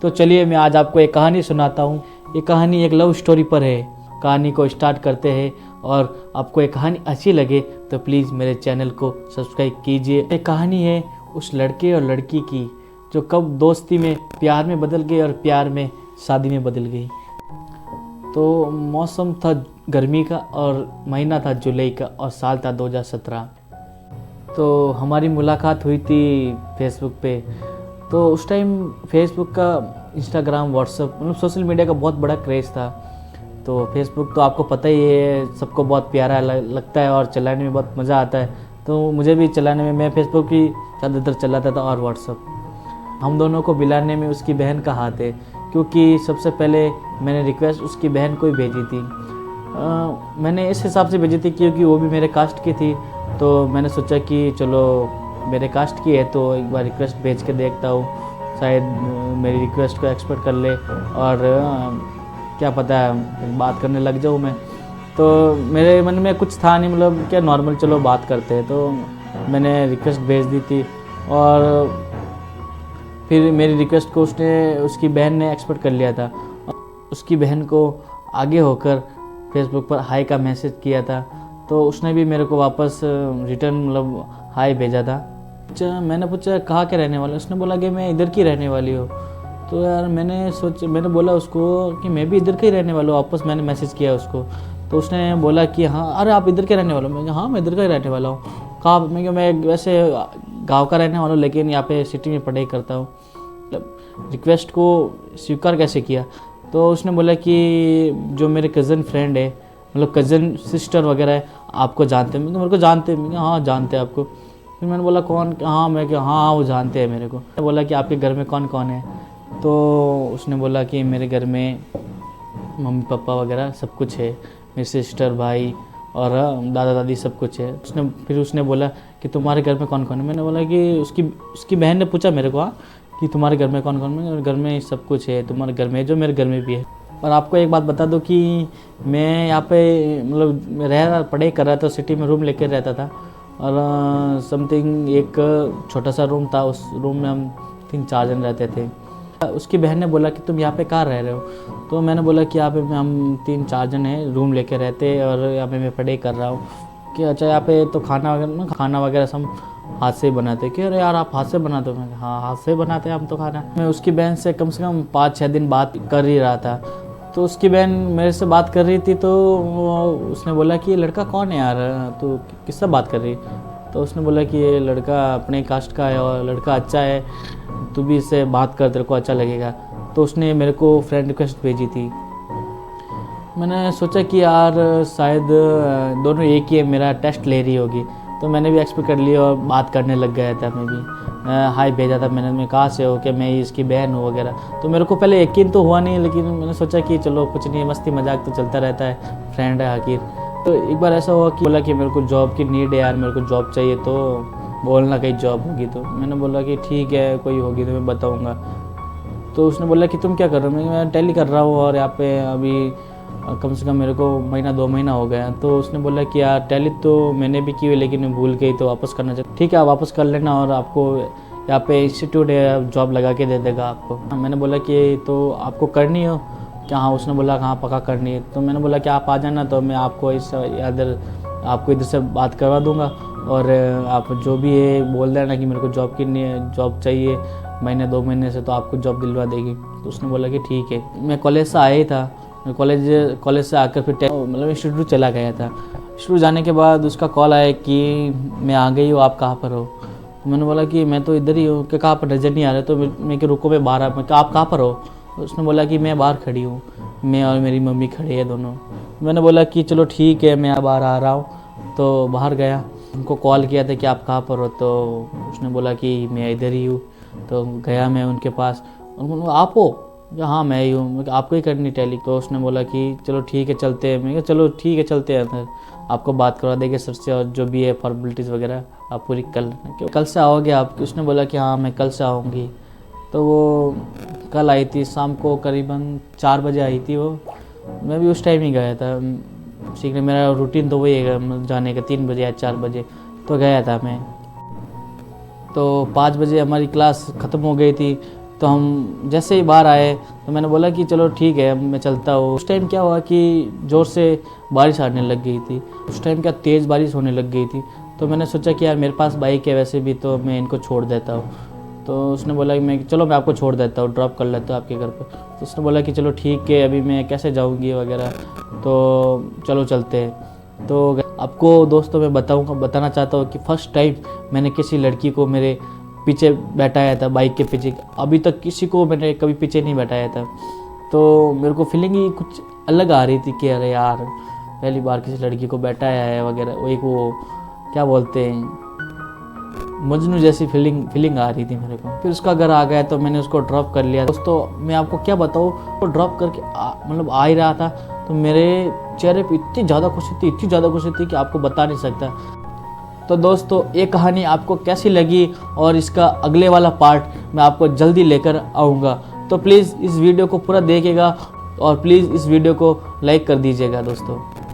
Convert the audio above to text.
तो चलिए मैं आज आपको एक कहानी सुनाता हूँ। ये कहानी एक लव स्टोरी पर है। कहानी को स्टार्ट करते हैं और आपको ये कहानी अच्छी लगे तो प्लीज़ मेरे चैनल को सब्सक्राइब कीजिए। एक कहानी है उस लड़के और लड़की की जो कब दोस्ती में प्यार में बदल गई और प्यार में शादी में बदल गई। तो मौसम था गर्मी का और महीना था जुलाई का और साल था 2017। तो हमारी मुलाकात हुई थी फेसबुक पे। तो उस टाइम फेसबुक का, इंस्टाग्राम, व्हाट्सअप मतलब सोशल मीडिया का बहुत बड़ा क्रेज़ था। तो फेसबुक तो आपको पता ही है, सबको बहुत प्यारा लगता है और चलाने में बहुत मज़ा आता है। तो मुझे भी चलाने में, मैं फेसबुक ही ज़्यादातर चलाता था और व्हाट्सअप। हम दोनों को मिलाने में उसकी बहन का हाथ है, क्योंकि सबसे पहले मैंने रिक्वेस्ट उसकी बहन को ही भेजी थी। मैंने इस हिसाब से भेजी थी क्योंकि वो भी मेरे कास्ट की थी। तो मैंने सोचा कि चलो मेरे कास्ट की है तो एक बार रिक्वेस्ट भेज के देखता हूँ, शायद मेरी रिक्वेस्ट को एक्सपेक्ट कर ले और क्या पता है बात करने लग जाऊँ मैं। तो मेरे मन में कुछ था नहीं, मतलब क्या नॉर्मल चलो बात करते हैं। तो मैंने रिक्वेस्ट भेज दी थी और फिर मेरी रिक्वेस्ट को उसकी बहन ने एक्सपेक्ट कर लिया था। उसकी बहन को आगे होकर फेसबुक पर हाई का मैसेज किया था। तो उसने भी मेरे को वापस रिटर्न मतलब हाई भेजा था। मैंने पूछा कहाँ के रहने वाले, उसने बोला कि मैं इधर की रहने वाली हूँ। तो यार मैंने बोला उसको कि मैं भी इधर का ही रहने वाला हूँ। वापस मैंने मैसेज किया उसको। तो उसने बोला कि हाँ, अरे आप इधर के रहने वाले हो? मैं हाँ, मैं इधर का ही रहने वाला हूँ। कहाँ? मैं वैसे गाँव का रहने वाला हूँ लेकिन यहाँ पे सिटी में पढ़ाई करता हूँ। मतलब रिक्वेस्ट को स्वीकार कैसे किया? तो उसने बोला कि जो मेरे कज़न फ्रेंड है, मतलब कज़न सिस्टर वगैरह है, आपको जानते हैं? मेरे को जानते हैं? हाँ जानते हैं आपको। फिर मैंने बोला कौन? हाँ, मैं क्या, हाँ वो जानते हैं मेरे को। बोला कि आपके घर में कौन कौन है? तो उसने बोला कि मेरे घर में मम्मी पापा वगैरह सब कुछ है, मेरी सिस्टर, भाई और दादा दादी सब कुछ है। फिर उसने बोला कि तुम्हारे घर में कौन कौन है? मैंने बोला कि उसकी बहन ने पूछा मेरे को, हाँ, कि तुम्हारे घर में कौन कौन है? मेरे घर में सब कुछ है, तुम्हारे घर में जो मेरे घर में भी है। और आपको एक बात बता दूं कि मैं यहाँ पे मतलब पढ़ाई कर रहा था, सिटी में रूम लेकर रहता था और समथिंग एक छोटा सा रूम था। उस रूम में हम 3-4 जन रहते थे। उसकी बहन ने बोला कि तुम यहाँ पे कहाँ रह रहे हो? तो मैंने बोला कि यहाँ पे हम 3-4 जन हैं, रूम लेके रहते और यहाँ पे मैं पढ़ाई कर रहा हूँ। कि अच्छा, यहाँ पे तो खाना वगैरह सब हाथ से ही बनाते। कि अरे यार आप हाथ से बनाते हो? मैं हाँ, हाथ से बनाते हैं हम तो खाना। मैं उसकी बहन से कम 5-6 दिन बात कर ही रहा था। तो उसकी बहन मेरे से बात कर रही थी। तो उसने बोला कि ये लड़का कौन है यार, तो किससे बात कर रही? तो उसने बोला कि ये लड़का अपने कास्ट का है और लड़का अच्छा है, तू भी इससे बात कर, तेरे को अच्छा लगेगा। तो उसने मेरे को फ्रेंड रिक्वेस्ट भेजी थी। मैंने सोचा कि यार शायद दोनों एक ही है, मेरा टेस्ट ले रही होगी। तो मैंने भी एक्सपेक्ट कर लिया और बात करने लग गया था। मैं भी हाय भेजा था मैंने, मैं कहाँ से हो, कि मैं इसकी बहन हूँ वगैरह। तो मेरे को पहले यकीन तो हुआ नहीं, लेकिन मैंने सोचा कि चलो कुछ नहीं, मस्ती मजाक तो चलता रहता है, फ्रेंड है आखिर। तो एक बार ऐसा हुआ कि बोला कि मेरे को जॉब की नीड है यार, मेरे को जॉब चाहिए, तो बोलना कहीं जॉब होगी। तो मैंने बोला कि ठीक है, कोई होगी तो मैं बताऊँगा। तो उसने बोला कि तुम क्या कर रहे हो? मैं टैली कर रहा हूँ और यहाँ पे अभी कम से कम मेरे को 1-2 महीना हो गया। तो उसने बोला कि यार टैली तो मैंने भी की हुई लेकिन मैं भूल गई, तो वापस करना चाहिए। ठीक है, आप वापस कर लेना और आपको यहाँ पे इंस्टीट्यूट है, जॉब लगा के दे देगा आपको। मैंने बोला कि तो आपको करनी हो क्या? हाँ। उसने बोला हाँ पक्का करनी है। तो मैंने बोला कि आप आ जाना, तो मैं आपको इधर से बात करवा दूँगा और आप जो भी है बोल देना कि मेरे को जॉब चाहिए 1-2 महीने से, तो आपको जॉब दिलवा देगी। तो उसने बोला कि ठीक है। मैं कॉलेज से आया ही था। मैं कॉलेज से आकर फिर मतलब इंस्टीट्यूट चला गया था। इंस्टीट्यूट जाने के बाद उसका कॉल आया कि मैं आ गई हूँ, आप कहाँ पर हो? तो मैंने बोला कि मैं तो इधर ही हूँ। कि कहाँ पर? नजर नहीं आ रहा। तो मैं कि रुको, मैं बाहर मैं आप कहाँ पर हो? तो उसने बोला कि मैं बाहर खड़ी हूँ, मैं और मेरी मम्मी खड़ी है दोनों। मैंने बोला कि चलो ठीक है, मैं बाहर आ रहा हूँ। तो बाहर गया, उनको कॉल किया था कि आप कहाँ पर हो? तो उसने बोला कि मैं इधर ही हूँ। तो गया मैं उनके पास, उन्होंने आप हो? हाँ मैं ही हूँ। आपको ही करनी टैली? तो उसने बोला कि चलो ठीक है चलते हैं। मैं कहा चलो ठीक है चलते हैं, फिर आपको बात करवा देंगे सर से और जो भी है फॉर्मेलिटीज़ वगैरह आप पूरी कर लेना। कल से आओगे आप? उसने बोला कि हाँ मैं कल से आऊँगी। तो वो कल आई थी, शाम को करीबन 4 बजे आई थी वो। मैं भी उस टाइम ही गया था सीखने। मेरा रूटीन तो वही है जाने का, 3 बजे या 4 बजे तो गया था मैं। तो 5 बजे हमारी क्लास ख़त्म हो गई थी। तो हम जैसे ही बाहर आए तो मैंने बोला कि चलो ठीक है मैं चलता हूँ। उस टाइम क्या हुआ कि ज़ोर से बारिश आने लग गई थी। उस टाइम क्या तेज़ बारिश होने लग गई थी। तो मैंने सोचा कि यार मेरे पास बाइक है वैसे भी, तो मैं इनको छोड़ देता हूँ। तो उसने बोला कि चलो मैं आपको छोड़ देता हूँ, ड्रॉप कर लेता हूँ आपके घर पे। तो उसने बोला कि चलो ठीक है, अभी मैं कैसे जाऊँगी वगैरह, तो चलो चलते हैं। तो आपको दोस्तों मैं बताना चाहता हूँ कि फ़र्स्ट टाइम मैंने किसी लड़की को मेरे पीछे बैठाया था, बाइक के पीछे। अभी तक किसी को मैंने कभी पीछे नहीं बैठाया था। तो मेरे को फीलिंग ही कुछ अलग आ रही थी कि अरे यार पहली बार किसी लड़की को बैठाया है वगैरह। वो क्या बोलते हैं, मजनू जैसी फीलिंग आ रही थी मेरे को। फिर उसका घर आ गया तो मैंने उसको ड्रॉप कर लिया। दोस्तों मैं आपको क्या बताऊँ, वो ड्रॉप करके मतलब आ ही रहा था तो मेरे चेहरे पे इतनी ज़्यादा खुशी थी कि आपको बता नहीं सकता। तो दोस्तों ये कहानी आपको कैसी लगी और इसका अगले वाला पार्ट मैं आपको जल्दी लेकर आऊँगा। तो प्लीज़ इस वीडियो को पूरा देखिएगा और प्लीज़ इस वीडियो को लाइक कर दीजिएगा दोस्तों।